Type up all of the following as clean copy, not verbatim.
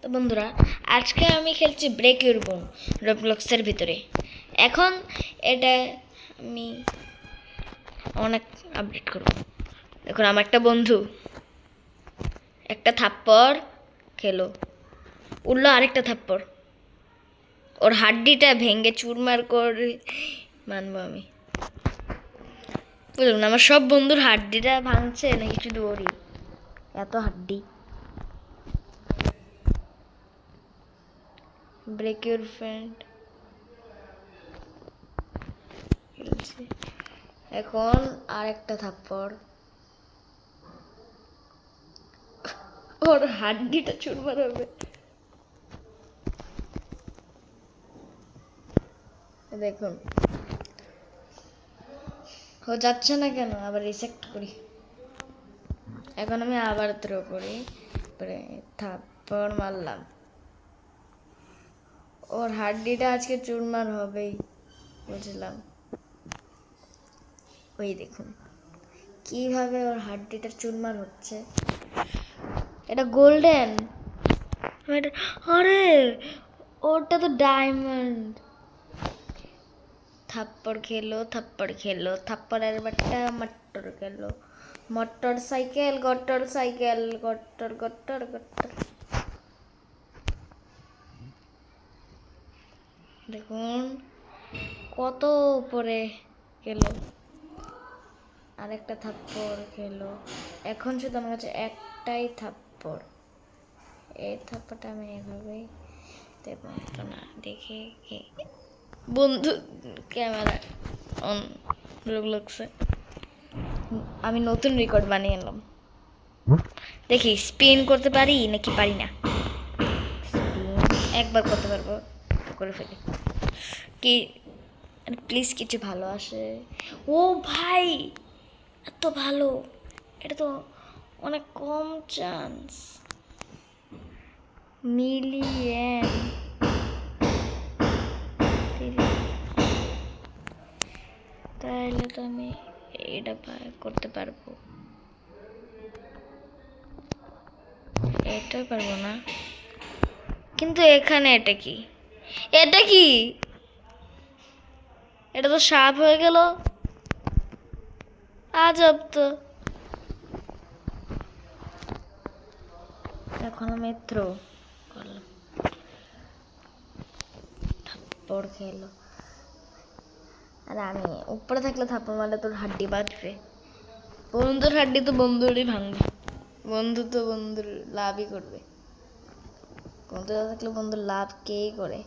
তো বন্ধুরা, আজকে আমি খেলছি ব্রেক ইউর বোন রবলক্সের ভিতরে। এখন এটা আমি অনেক আপডেট করব। দেখুন, আমার একটা বন্ধু একটা থাপ্পড় খেলো, উঠলো আরেকটা থাপ্পড়, ওর হাড্ডিটা ভেঙে চুরমার করে মানবো আমি। বুঝলাম না, আমার সব বন্ধুর হাড্ডিটা ভাঙছে নাকি শুধু ওরই এত হাড্ডি। ব্রেক ইউর ফ্রেন্ড এখন আরেকটা থাপ্পড়, ওর হাড্ডিটা চুরমার হবে। দেখুন ও যাচ্ছে না কেন, আবার রিসেক্ট করি। এখন আমি আবার থ্রো করি, থাপ্পড় মারলাম, ওর হাড্ডিটা আজকে চুরমার হবেই, বুঝলাম। ওই দেখুন কিভাবে ওর হাড্ডিটা চুরমার হচ্ছে। এটা গোল্ডেন, আরে ওটা তো ডায়মন্ড। থাপ্পড় খেলো, থাপ্পড় খেলো, থাপ্পড়ের বাট্টা মটর খেলো, মোটর সাইকেল গটর সাইকেল গটর গটর গটর। দেখুন কত উপরে খেলো, আরেকটা থাপ্পড় খেলো। এখন শুধু আমার কাছে একটাই থাপ্পড়, এই থাপ্পড়টা আমি এভাবেই দেব না। দেখে বন্ধু ক্যামেরা অন লাগছে, আমি নতুন রেকর্ড বানিয়ে এলাম। দেখি স্পিন করতে পারি নাকি পারি না। একবার করতে পারবো, করে ফেলি। কি প্লিজ কিছু ভালো আসে। ও ভাই এত ভালো, এটা তো অনেক কম চান্স। মিলিয়ন, তাহলে তো আমি এটা করতে পারবো। এটা পারবো না, কিন্তু এখানে এটা কি, এটা কি, এটা তো সাপ হয়ে গেল। আজব তো। এখন আমি থ্রো করলাম, থাপ্পড় খেলো। আর আমি উপরে থাকলে থাপ্পড় মারলে তোর হাড্ডি বাঁচবে। বন্ধুর হাড্ডি তো বন্ধুরই ভাঙবে, বন্ধু তো বন্ধুর লাভই করবে। বন্ধু থাকলে বন্ধুর লাভ কেই করে।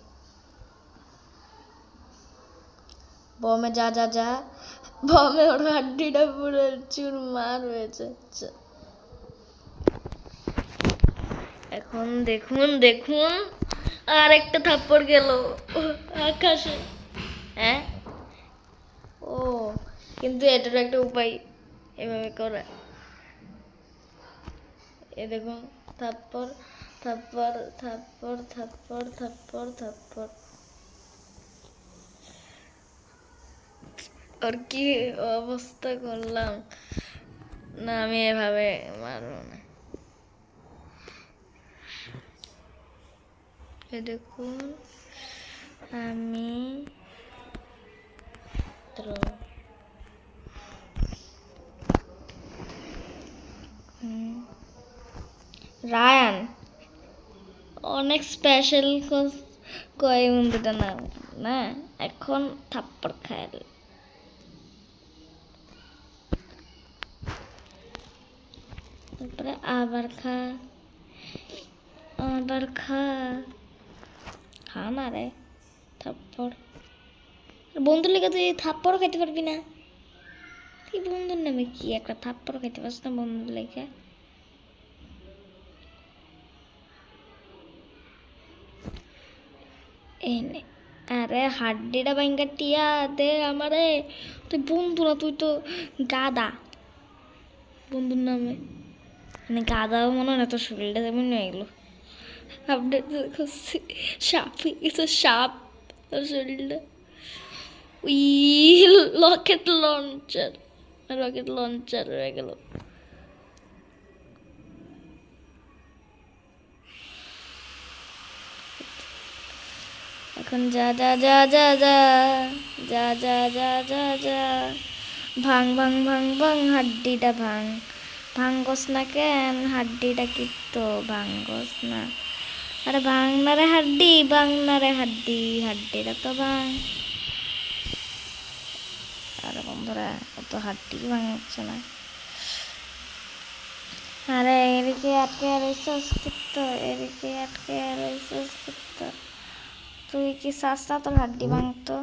বমে যা যা যা, বমে ওর হাড্ডিটা পুরো চুরমার হয়েছে। এখন দেখুন দেখুন, আর একটা থাপ্পড় গেল আকাশে। হ্যাঁ, ও কিন্তু এটার একটা উপায় এভাবে করা। এ দেখুন থাপ্পড় থাপ্পড় থাপ্পড় থাপ্পড় থাপ্পড় থাপ্পড়। আর কি অবস্থা করলাম না, আমি এভাবে মারবো না। দেখুন আমি রায়ান অনেক স্পেশাল কয় বন্ধুটা নাম না। এখন থাপ্পড় খাইল, তারপরে আবার খা, আবার খা, খা না রে থাপ্পড়। বন্ধুর লেগে তুই থাপ্পড়ও খাইতে পারবি না। তুই বন্ধুর নামে কি একটা থাপ্পড় খাইতে পারছ না বন্ধুর লেগে। এনে আরে হাড্ডিটা ভাঙ্গা টিয়া দে আমারে। তুই বন্ধু না, তুই তো গাদা। বন্ধুর নামে মানে গাদাও মনে হয় না, তোর শরীরটা যেমন হয়ে গেলো। আপডেট করছি, সাপ হয়ে গেছে, সাপ তোর শরীরটা। We rocket launcher, rocket launcher হয়ে গেল। এখন যা যা যা যা যা যা যা যা যা যা ভাং ভাং ভাং ভাং হাড্ডিটা ভাং ভাঙ্গস না কেন হাড্ডিটা কিন্তু ভাঙ্গস না আরে ভাঙ না রে হাড্ডি ভাঙ না রে হাড্ডি হাড্ডিটা তো ভাঙ আরে বন্ধুরা অত হাড্ডি ভাঙছে না আরে এদিকে আটকে রিসার্চ করতো এদিকে আটকে রিসার্চ করতো তুই কি সস্তা তোর হাড্ডি ভাঙতো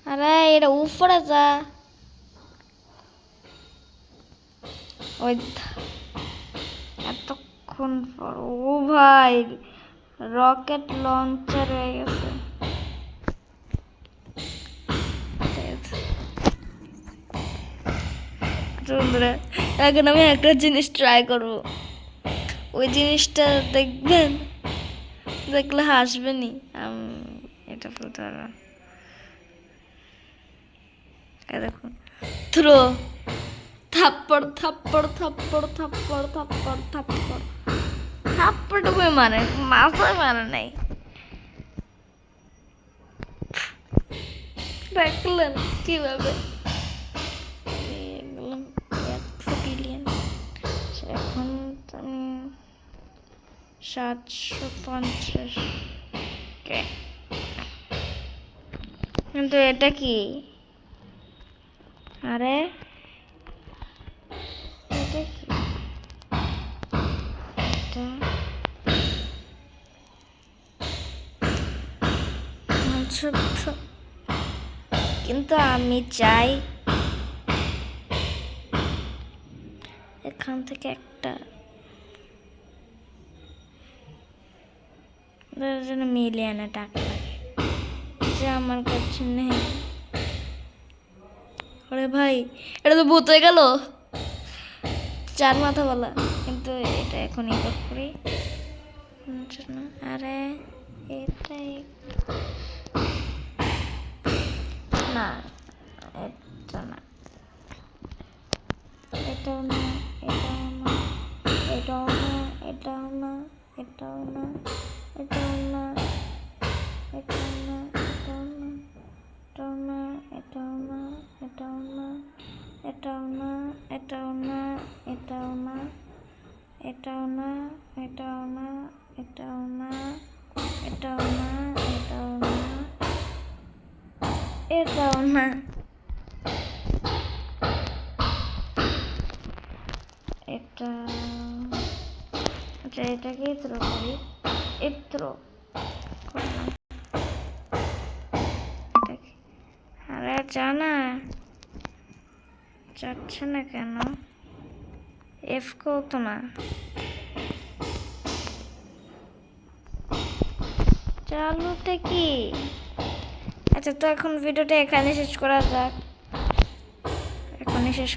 আরে এটা উপরে যা ওই এতক্ষণ পর ও ভাই রকেট লঞ্চার হয়ে গেছে বন্ধুরা এখন আমি একটা জিনিস ট্রাই করবো ওই জিনিসটা দেখবেন দেখলে হাসবেনি এটা বলতে পারবো দেখুন থ্রো থাপ্পড় থাপ্পড় থাপ্পড় থাপ্পড় থাপ্পড় থাপ্পড় থাপ্পড় বই মারে মাথায় মারে নাই দেখলেন কিভাবে এখন আমি 750 কিন্তু এটা কি আরে এটা কি কিন্তু আমি চাই এখান থেকে একটা যেন মিলিয়নে টাকা লাগে যে আমার কাছে নেই আরে ভাই এটা তো ভূত হয়ে গেল 4 মাথা বলা কিন্তু এটা এখন ইয়ে করি আরে এটাই না এটা না এটাও না এটাও না এটাও না এটাও না এটাও না এটাও না এটাও না এটাও না এটাও না এটাও না এটাও না এটাও না এটাও না এটাও না এটাও না এটাও না এটাও না এটাও না এটা আচ্ছা এটাকে ইত্র করি ইত্র আরে জানা যাচ্ছে না কেন এফ তো না চালুতে কি আচ্ছা তো এখন ভিডিওটা এখানে শেষ করা যাক এখানে শেষ